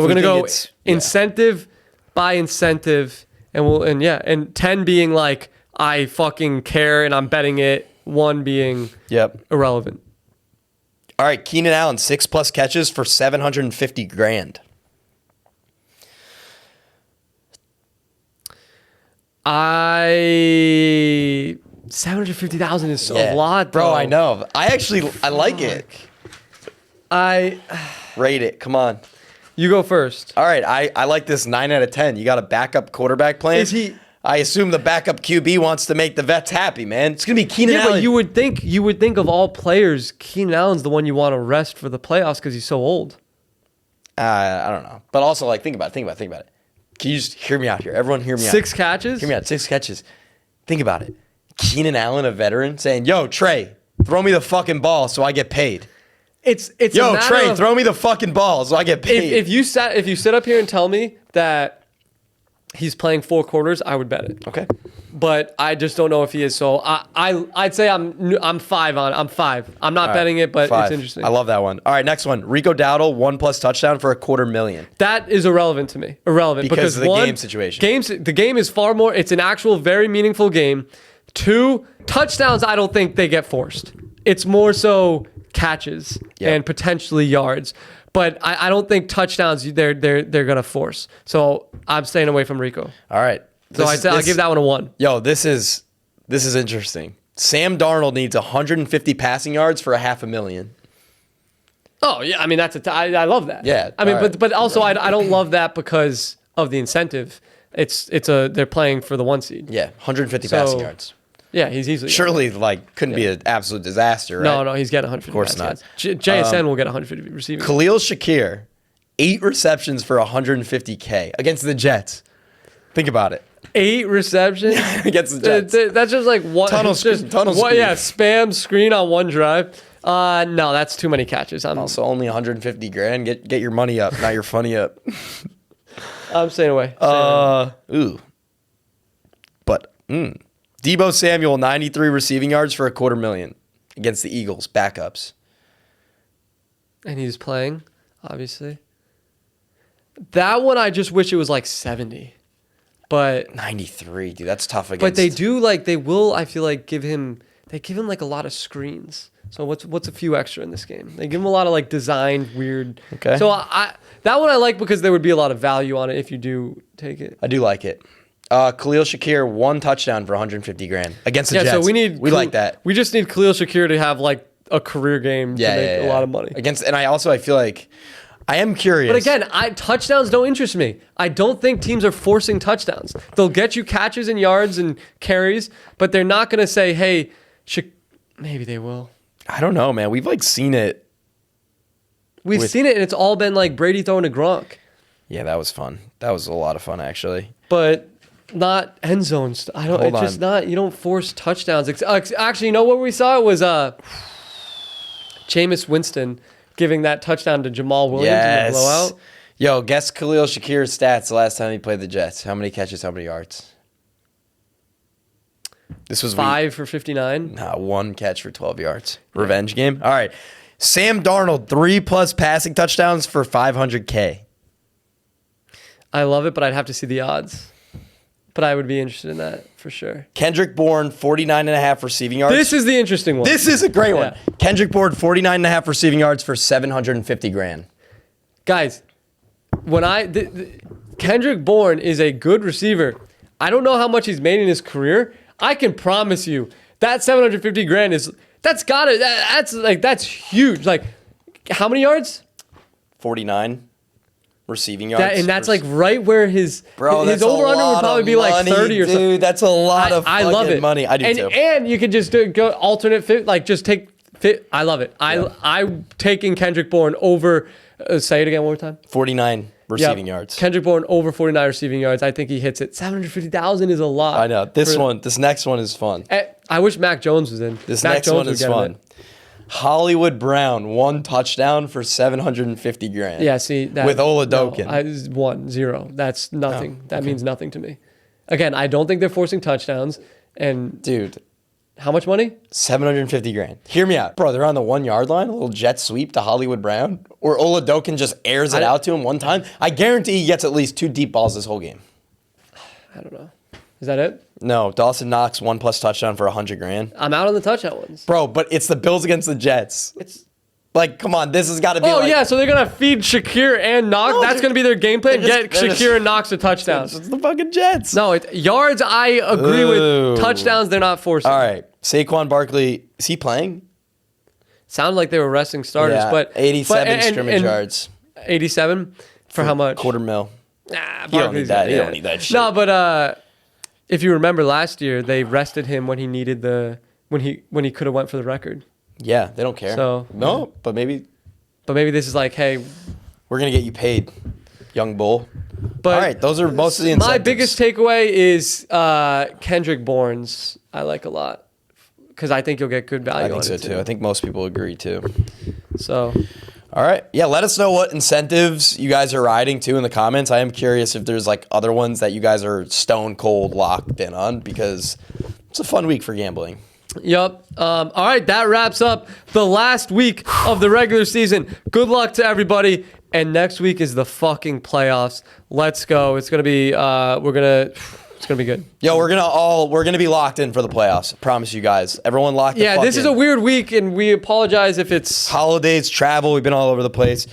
we're going to go incentive by incentive. And 10 being like, I fucking care and I'm betting it. 1 being irrelevant.
All right, Keenan Allen, 6+ catches for $750,000.
$750,000 is a lot,
bro. I know. I like it.
I
rate it. Come on.
You go first.
All right, I like this 9 out of 10. You got a backup quarterback playing. I assume the backup QB wants to make the vets happy, man. It's gonna be Keenan Allen.
But you would think of all players, Keenan Allen's the one you want to rest for the playoffs because he's so old.
I don't know, but also like think about it. Can you just hear me out here? Everyone, hear me out.
6 catches.
Hear me out. 6 catches. Think about it. Keenan Allen, a veteran, saying, "Yo, Trey, throw me the fucking ball so I get paid."
It's
Yo, Trey, throw me the fucking ball so I get paid.
If you sit up here and tell me that he's playing 4 quarters, I would bet it.
Okay.
But I just don't know if he is. So I'd say I'm 5 on. I'm 5. I'm not betting it, but
5.
It's interesting.
I love that one. All right, next one. Rico Dowdle, 1+ touchdown for $250,000.
That is irrelevant to me. Irrelevant
because of the game situation.
The game is far more. It's an actual very meaningful game. 2 touchdowns. I don't think they get forced. It's more so catches and potentially yards. But I don't think touchdowns they're gonna force. So I'm staying away from Rico.
All right.
So I'll give that one a 1.
Yo, this is interesting. Sam Darnold needs 150 passing yards for $500,000.
Oh yeah, I mean I love that.
Yeah.
I mean, but also I don't love that because of the incentive. They're playing for the 1 seed.
Yeah, 150 passing yards.
Yeah, he's easily
surely couldn't be an absolute disaster, right?
No, he's getting 150.
Of course not.
JSN will get 150 receiving.
Khalil Shakir, 8 receptions for $150K against the Jets. Think about it.
8 receptions
against the Jets.
That's just like one
tunnel screen.
Yeah, spam screen on one drive. No, that's too many catches.
Also only $150,000. Get your money up, not your funny up.
I'm staying away.
Ooh. But Deebo Samuel, 93 receiving yards for $250,000 against the Eagles, backups.
And he's playing, obviously. That one, I just wish it was like 70. But
93, dude, that's tough against.
But they do they will, I feel like, give him like a lot of screens. So what's a few extra in this game? They give him a lot of like designed weird.
Okay.
So that one I like because there would be a lot of value on it if you do take it.
I do like it. Khalil Shakir, 1 touchdown for $150,000 against the Jets.
So we
like that.
We just need Khalil Shakir to have like a career game to make a lot of money.
I feel like I am curious.
But again, touchdowns don't interest me. I don't think teams are forcing touchdowns. They'll get you catches and yards and carries, but they're not going to say, "Hey, maybe they will."
I don't know, man. We've seen it.
We've seen it, and it's all been like Brady throwing to Gronk.
Yeah, that was fun. That was a lot of fun, actually.
But not end zones. Not. You don't force touchdowns. Actually, you know what we saw was Jameis Winston giving that touchdown to Jamal Williams in the blowout.
Yo, guess Khalil Shakir's stats the last time he played the Jets. How many catches? How many yards? This was
5 for 59.
Nah, 1 catch for 12 yards. Revenge game. All right. Sam Darnold, 3+ passing touchdowns for $500K.
I love it, but I'd have to see the odds. But I would be interested in that for sure.
Kendrick Bourne, 49.5 receiving yards.
This is the interesting one.
This is a great one. Kendrick Bourne, 49.5 receiving yards for $750,000.
Guys, Kendrick Bourne is a good receiver. I don't know how much he's made in his career. I can promise you that $750,000 that's huge. Like, how many yards?
49. receiving yards.
And that's like right where his over-under would probably be like 30 or something.
Dude, that's a lot of
I love it.
money. I do too.
And you could just go alternate fit, like just take fit. I love it. I'm taking Kendrick Bourne over, say it again one more time.
49 receiving yards.
Kendrick Bourne over 49 receiving yards. I think he hits it. 750,000 is a lot.
I know. This next one is fun.
I wish Mac Jones was in.
This next one is fun. Hollywood Brown, 1 touchdown for 750 grand.
Yeah, see that
with Oladokin.
No, 1 0. That's nothing. That means nothing to me. Again, I don't think they're forcing touchdowns. And
dude,
how much money?
750 grand. Hear me out, bro. They're on the 1 yard line. A little jet sweep to Hollywood Brown, or Oladokin just airs it out to him one time. I guarantee he gets at least 2 deep balls this whole game.
I don't know. Is that it?
No, Dawson Knox 1+ touchdown for 100 grand.
I'm out on the touchdown ones,
bro. But it's the Bills against the Jets. It's like, come on, this has got to be.
Oh yeah, so they're gonna feed Shakir and Knox. No, that's gonna be their game plan. Get Shakir and Knox a touchdown.
It's the fucking Jets.
No, it's yards. I agree with touchdowns. They're not forcing.
All right, Saquon Barkley, is he playing?
Sounded like they were resting starters, but
87 scrimmage yards.
87 for how much?
$250,000.
Nah,
you don't need that. You don't need that shit.
No, but if you remember last year, they rested him when he needed when he could have went for the record.
Yeah, they don't care.
So
no, but maybe
this is like, hey,
we're gonna get you paid, young bull.
But
all right, those are most of the incentives.
My biggest takeaway is Kendrick Bourne's. I like a lot because I think you'll get good value.
I think so too. I think most people agree too.
So.
All right. Yeah, let us know what incentives you guys are riding to in the comments. I am curious if there's like other ones that you guys are stone cold locked in on because it's a fun week for gambling.
Yep. All right, that wraps up the last week of the regular season. Good luck to everybody. And next week is the fucking playoffs. Let's go. It's gonna be it's gonna be good.
Yo, we're gonna be locked in for the playoffs. I promise you guys. Everyone locked in.
Yeah, this is a weird week, and we apologize if it's
holidays, travel. We've been all over the place.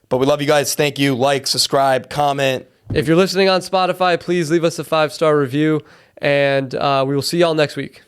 But we love you guys. Thank you. Like, subscribe, comment.
If you're listening on Spotify, please leave us a 5-star review. And we will see y'all next week.